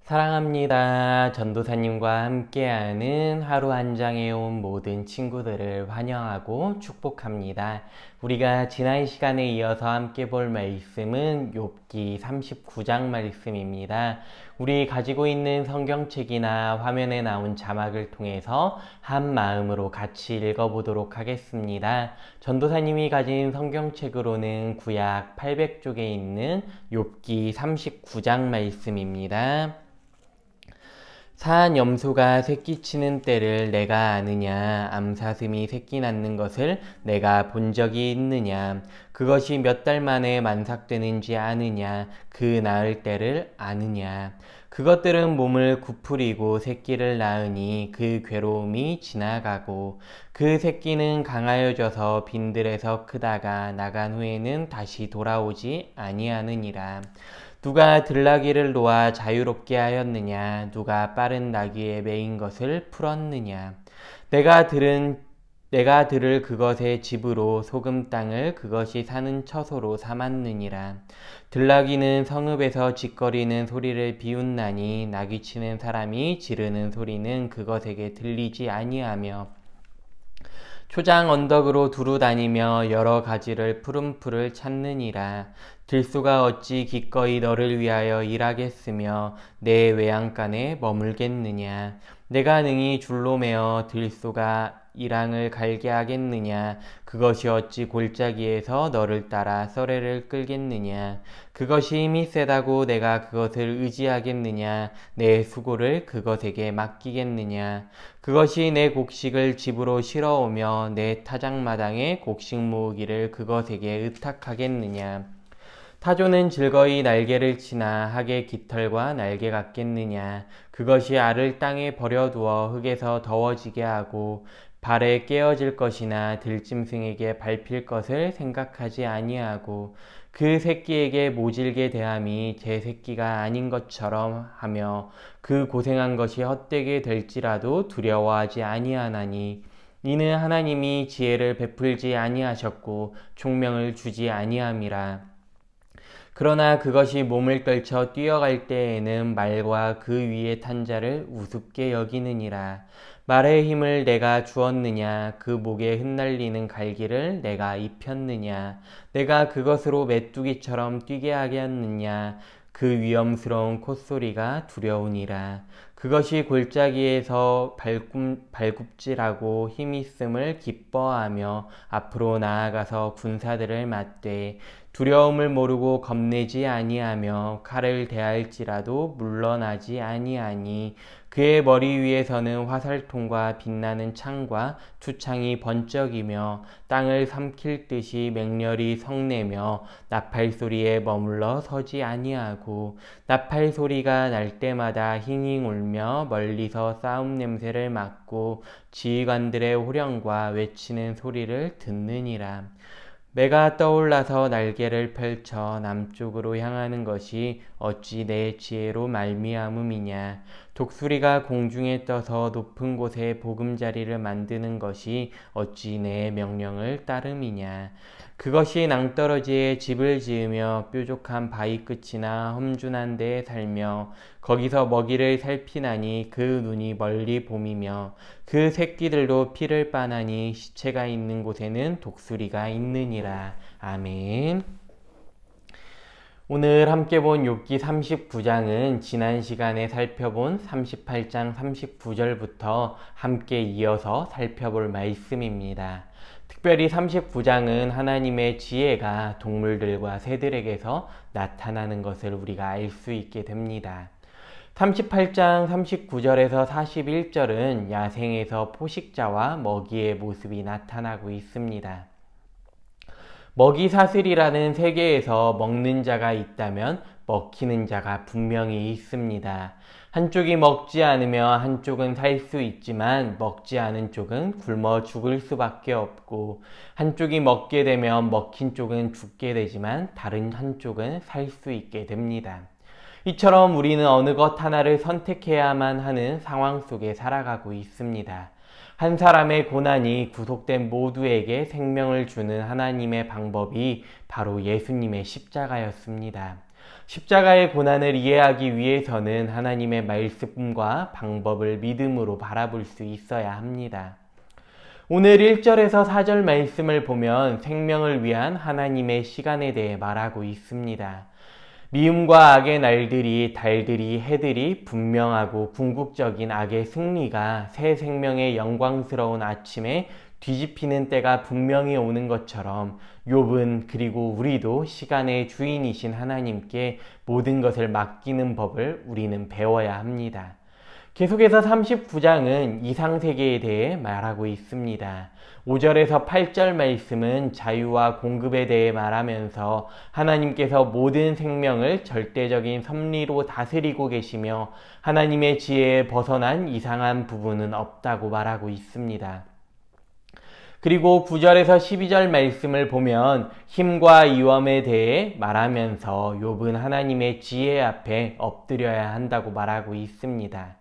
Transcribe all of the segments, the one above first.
사랑합니다. 전도사님과 함께하는 하루 한 장에 온 모든 친구들을 환영하고 축복합니다. 우리가 지난 시간에 이어서 함께 볼 말씀은 욥기 39장 말씀입니다. 우리 가지고 있는 성경책이나 화면에 나온 자막을 통해서 한 마음으로 같이 읽어보도록 하겠습니다. 전도사님이 가진 성경책으로는 구약 800쪽에 있는 욥기 39장 말씀입니다. 사한 염소가 새끼치는 때를 내가 아느냐? 암사슴이 새끼 낳는 것을 내가 본 적이 있느냐? 그것이 몇 달 만에 만삭되는지 아느냐? 그 낳을 때를 아느냐? 그것들은 몸을 구부리고 새끼를 낳으니 그 괴로움이 지나가고 그 새끼는 강하여져서 빈들에서 크다가 나간 후에는 다시 돌아오지 아니하느니라. 누가 들나귀를 놓아 자유롭게 하였느냐? 누가 빠른 나귀에 매인 것을 풀었느냐? 내가 들을 그것의 집으로 소금 땅을 그것이 사는 처소로 삼았느니라. 들나귀는 성읍에서 짖거리는 소리를 비웃나니 나귀치는 사람이 지르는 소리는 그것에게 들리지 아니하며 초장 언덕으로 두루 다니며 여러 가지를 푸른 풀을 찾느니라. 들소가 어찌 기꺼이 너를 위하여 일하겠으며 내 외양간에 머물겠느냐. 내가 능히 줄로 매어 들소가 이랑을 갈게 하겠느냐. 그것이 어찌 골짜기에서 너를 따라 썰매를 끌겠느냐. 그것이 힘이 세다고 내가 그것을 의지하겠느냐. 내 수고를 그것에게 맡기겠느냐. 그것이 내 곡식을 집으로 실어오며 내 타작마당에 곡식 모으기를 그것에게 의탁하겠느냐. 타조는 즐거이 날개를 치나 학의 깃털과 날개 같겠느냐. 그것이 알을 땅에 버려두어 흙에서 더워지게 하고 발에 깨어질 것이나 들짐승에게 밟힐 것을 생각하지 아니하고 그 새끼에게 모질게 대함이 제 새끼가 아닌 것처럼 하며 그 고생한 것이 헛되게 될지라도 두려워하지 아니하나니 이는 하나님이 지혜를 베풀지 아니하셨고 총명을 주지 아니함이라. 그러나 그것이 몸을 떨쳐 뛰어갈 때에는 말과 그 위에 탄 자를 우습게 여기느니라. 말의 힘을 내가 주었느냐? 그 목에 흩날리는 갈기를 내가 입혔느냐? 내가 그것으로 메뚜기처럼 뛰게 하겠느냐? 그 위험스러운 콧소리가 두려우니라. 그것이 골짜기에서 발굽질하고 힘있음을 기뻐하며 앞으로 나아가서 군사들을 맞되 두려움을 모르고 겁내지 아니하며 칼을 대할지라도 물러나지 아니하니 그의 머리 위에서는 화살통과 빛나는 창과 투창이 번쩍이며 땅을 삼킬 듯이 맹렬히 성내며 나팔 소리에 머물러 서지 아니하고 나팔 소리가 날 때마다 힝힝 울며 멀리서 싸움 냄새를 맡고 지휘관들의 호령과 외치는 소리를 듣느니라. 매가 떠올라서 날개를 펼쳐 남쪽으로 향하는 것이 어찌 내 지혜로 말미암음이냐. 독수리가 공중에 떠서 높은 곳에 보금자리를 만드는 것이 어찌 내 명령을 따름이냐. 그것이 낭떠러지에 집을 지으며 뾰족한 바위 끝이나 험준한 데에 살며 거기서 먹이를 살피나니 그 눈이 멀리 봄이며 그 새끼들도 피를 빠나니 시체가 있는 곳에는 독수리가 있느니라. 아멘. 오늘 함께 본 욥기 39장은 지난 시간에 살펴본 38장 39절부터 함께 이어서 살펴볼 말씀입니다. 특별히 39장은 하나님의 지혜가 동물들과 새들에게서 나타나는 것을 우리가 알 수 있게 됩니다. 38장 39절에서 41절은 야생에서 포식자와 먹이의 모습이 나타나고 있습니다. 먹이 사슬이라는 세계에서 먹는 자가 있다면 먹히는 자가 분명히 있습니다. 한쪽이 먹지 않으면 한쪽은 살 수 있지만 먹지 않은 쪽은 굶어 죽을 수밖에 없고 한쪽이 먹게 되면 먹힌 쪽은 죽게 되지만 다른 한쪽은 살 수 있게 됩니다. 이처럼 우리는 어느 것 하나를 선택해야만 하는 상황 속에 살아가고 있습니다. 한 사람의 고난이 구속된 모두에게 생명을 주는 하나님의 방법이 바로 예수님의 십자가였습니다. 십자가의 고난을 이해하기 위해서는 하나님의 말씀과 방법을 믿음으로 바라볼 수 있어야 합니다. 오늘 1절에서 4절 말씀을 보면 생명을 위한 하나님의 시간에 대해 말하고 있습니다. 미움과 악의 날들이, 달들이, 해들이 분명하고 궁극적인 악의 승리가 새 생명의 영광스러운 아침에 뒤집히는 때가 분명히 오는 것처럼 욥은 그리고 우리도 시간의 주인이신 하나님께 모든 것을 맡기는 법을 우리는 배워야 합니다. 계속해서 39장은 이상세계에 대해 말하고 있습니다. 5절에서 8절 말씀은 자유와 공급에 대해 말하면서 하나님께서 모든 생명을 절대적인 섭리로 다스리고 계시며 하나님의 지혜에 벗어난 이상한 부분은 없다고 말하고 있습니다. 그리고 9절에서 12절 말씀을 보면 힘과 위엄에 대해 말하면서 욥은 하나님의 지혜 앞에 엎드려야 한다고 말하고 있습니다.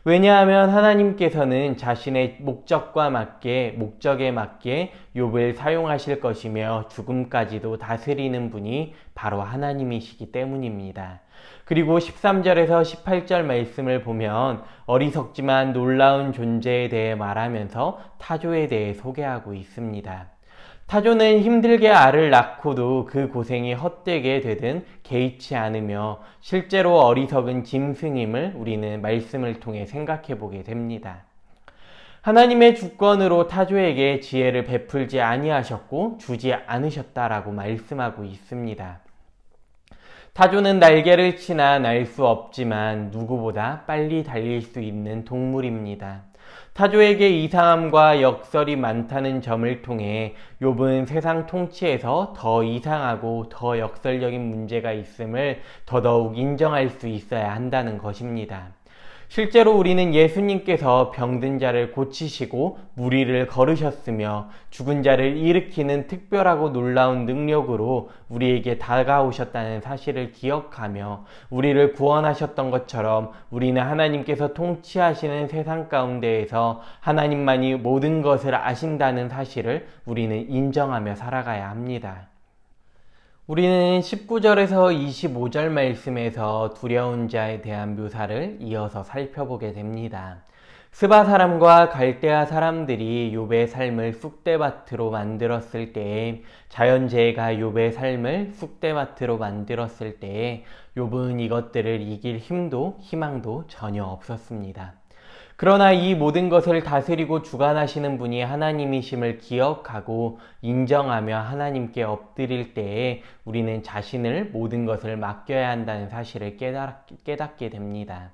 왜냐하면 하나님께서는 자신의 목적에 맞게 욥을 사용하실 것이며 죽음까지도 다스리는 분이 바로 하나님이시기 때문입니다. 그리고 13절에서 18절 말씀을 보면 어리석지만 놀라운 존재에 대해 말하면서 타조에 대해 소개하고 있습니다. 타조는 힘들게 알을 낳고도 그 고생이 헛되게 되든 개의치 않으며 실제로 어리석은 짐승임을 우리는 말씀을 통해 생각해 보게 됩니다. 하나님의 주권으로 타조에게 지혜를 베풀지 아니하셨고 주지 않으셨다라고 말씀하고 있습니다. 타조는 날개를 치나 날 수 없지만 누구보다 빨리 달릴 수 있는 동물입니다. 타조에게 이상함과 역설이 많다는 점을 통해 욥은 세상 통치에서 더 이상하고 더 역설적인 문제가 있음을 더더욱 인정할 수 있어야 한다는 것입니다. 실제로 우리는 예수님께서 병든 자를 고치시고 무리를 걸으셨으며 죽은 자를 일으키는 특별하고 놀라운 능력으로 우리에게 다가오셨다는 사실을 기억하며 우리를 구원하셨던 것처럼 우리는 하나님께서 통치하시는 세상 가운데에서 하나님만이 모든 것을 아신다는 사실을 우리는 인정하며 살아가야 합니다. 우리는 19절에서 25절 말씀에서 두려운 자에 대한 묘사를 이어서 살펴보게 됩니다. 스바 사람과 갈대아 사람들이 욥의 삶을 쑥대밭으로 만들었을 때에 자연재해가 욥의 삶을 쑥대밭으로 만들었을 때에 욥은 이것들을 이길 힘도 희망도 전혀 없었습니다. 그러나 이 모든 것을 다스리고 주관하시는 분이 하나님이심을 기억하고 인정하며 하나님께 엎드릴 때에 우리는 자신을 모든 것을 맡겨야 한다는 사실을 깨닫게 됩니다.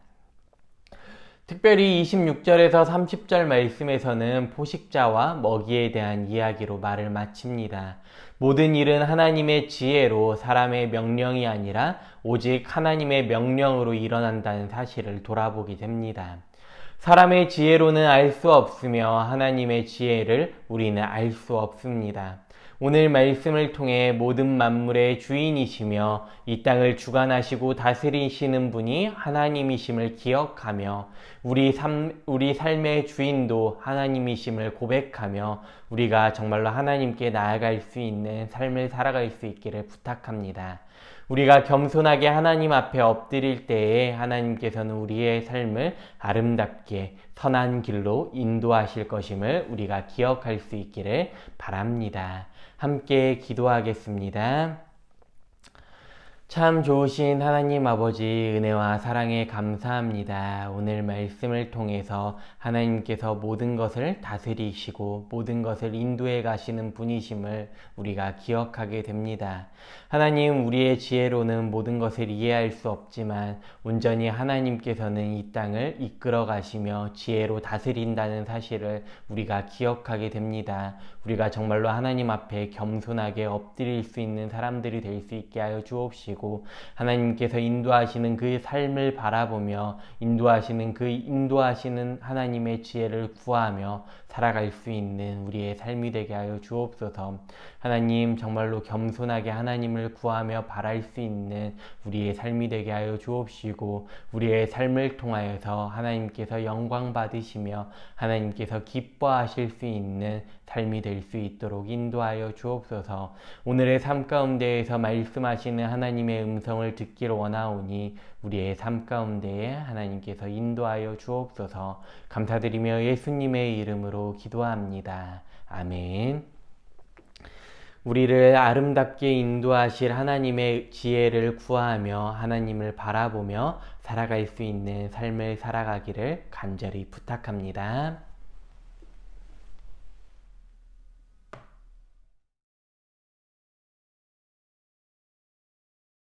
특별히 26절에서 30절 말씀에서는 포식자와 먹이에 대한 이야기로 말을 마칩니다. 모든 일은 하나님의 지혜로 사람의 명령이 아니라 오직 하나님의 명령으로 일어난다는 사실을 돌아보게 됩니다. 사람의 지혜로는 알 수 없으며 하나님의 지혜를 우리는 알 수 없습니다. 오늘 말씀을 통해 모든 만물의 주인이시며 이 땅을 주관하시고 다스리시는 분이 하나님이심을 기억하며 우리 삶의 주인도 하나님이심을 고백하며 우리가 정말로 하나님께 나아갈 수 있는 삶을 살아갈 수 있기를 부탁합니다. 우리가 겸손하게 하나님 앞에 엎드릴 때에 하나님께서는 우리의 삶을 아름답게 선한 길로 인도하실 것임을 우리가 기억할 수 있기를 바랍니다. 함께 기도하겠습니다. 참 좋으신 하나님 아버지 은혜와 사랑에 감사합니다. 오늘 말씀을 통해서 하나님께서 모든 것을 다스리시고 모든 것을 인도해 가시는 분이심을 우리가 기억하게 됩니다. 하나님, 우리의 지혜로는 모든 것을 이해할 수 없지만 온전히 하나님께서는 이 땅을 이끌어 가시며 지혜로 다스린다는 사실을 우리가 기억하게 됩니다. 우리가 정말로 하나님 앞에 겸손하게 엎드릴 수 있는 사람들이 될 수 있게 하여 주옵시고 하나님께서 인도하시는 그 삶을 바라보며 인도하시는 하나님의 지혜를 구하며 살아갈 수 있는 우리의 삶이 되게 하여 주옵소서. 하나님 정말로 겸손하게 하나님을 구하며 바랄 수 있는 우리의 삶이 되게 하여 주옵시고 우리의 삶을 통하여서 하나님께서 영광 받으시며 하나님께서 기뻐하실 수 있는 삶이 될 수 있도록 인도하여 주옵소서. 오늘의 삶 가운데에서 말씀하시는 하나님의 음성을 듣기를 원하오니 우리의 삶 가운데에 하나님께서 인도하여 주옵소서. 감사드리며 예수님의 이름으로 기도합니다. 아멘. 우리를 아름답게 인도하실 하나님의 지혜를 구하며 하나님을 바라보며 살아갈 수 있는 삶을 살아가기를 간절히 부탁합니다.